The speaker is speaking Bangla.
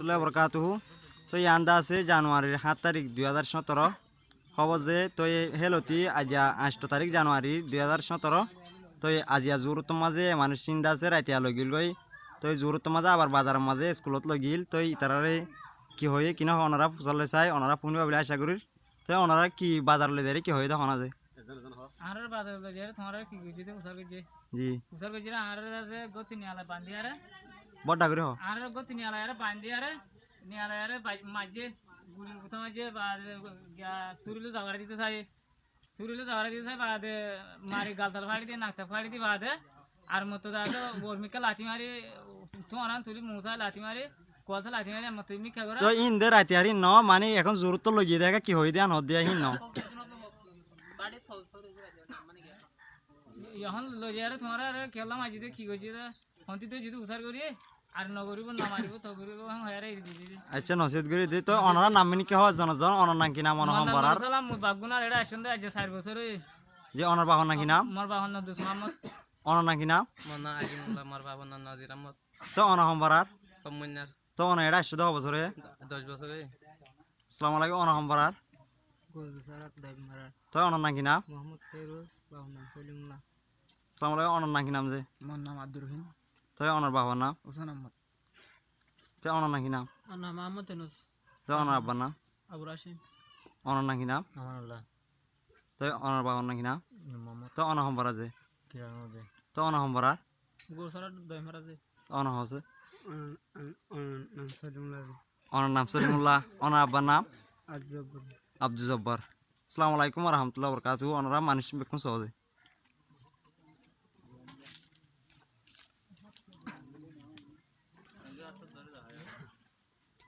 রহমতুল্লাহ বরকাতুহু। তো ইয়ান্দা আছে জানুয়ারির 7 তারিখ 2017 হব যে তো হেলতি আজিয়া 8 তারিখ জানুয়ারি 2017 তো আজিয়া জোরত মাঝে মানুষ চিন্তা আছে রাইতিয়া লগিল গই তো জোরত মাঝে আবার বাজারের মাঝে স্কুলত লগিল তো ইতারে কি হয়ে কিনা ওনারা ফুসালে চাই ওনারা পুনি ভাবলে আশা করি তো ওনারা কি বাজার লে দেয় কি হয়ে তখন আছে আর বাজার লে যারে তোমার কি গইছে তো উসার গইছে জি উসার গইছে আর আছে গতি নিয়ালা বান্ধি আরে বড়টা করে হ আর গতি নিয়ালা আরে বান্ধি আরে নিয়ালা আরে মাঝে গুলির কথা মাঝে বাদ সুরিলে জাগার দিতে চাই সুরিলে জাগার দিতে চাই বাদ মারি গালতাল ফাড়ি দিয়ে নাকতা ফাড়ি দিয়ে বাদ আর মতো দাদা বর্মিকা লাঠি মারি তোমার তুলি মুসা লাঠি মারি কথা লাঠি মারি মতো মিখা করে তো ইন্দে রাইতে হারি ন মানে এখন জোর তো লগিয়ে দেখা কি হয়ে দেয়া নদ দিয়া হিন ন এখন লজিয়ারে তোমার আর খেলাম আজ কি করছি হন্তি তো যদি উসার করি আর নগরিব না মারিব তো করিব হয়ারে দিদি আচ্ছা নসিদ করে দি তো ওনারা নাম মিনি কি হয় জনজন ওনার নাম কি নাম অনহম বরার সালাম বাগুনার এটা আসুন দে আজ 4 বছর যে ওনার বাবার নাম কি নাম মোর বাহন দুস মোহাম্মদ ওনার নাম কি নাম মনা আজিমুল্লাহ মোর বাবার নাম নাজির আহমদ তো অনহম বরার সম্মান্যার তো ওনা এটা আসছে 10 বছরে 10 বছরে আসসালামু আলাইকুম অনহম বরার গোলসারাত দাইব মারার তো ওনার নাম কি নাম মোহাম্মদ ফেরোজ বাহন নাম সলিমুল্লাহ আসসালামু আলাইকুম ওনার নাম কি নাম যে মোর নাম আব্দুর রহিম তো ওনার বাবার নাম হোসেন আহমদ তো ওনার নাম কি নাম আর নাম আহমদ এনুস তো ওনার আব্বার নাম আবু রাশিদ ওনার নাম কি নাম আমানুল্লাহ তো ওনার বাবার নাম কি নাম মোহাম্মদ তো অনহম বরার যে কিরামবে তো অনহম বরার গোলসারাত দাইব মারার অনহ আছে নাম সলিমুল্লাহ ওনার নাম সলিমুল্লাহ ওনার আব্বার নাম আব্দুল আব্দুল জব্বার। আসসালামু আলাইকুম ওয়া রাহমাতুল্লাহি ওয়া বারাকাতুহু। ওনারা মানুষ বেকুন সহজে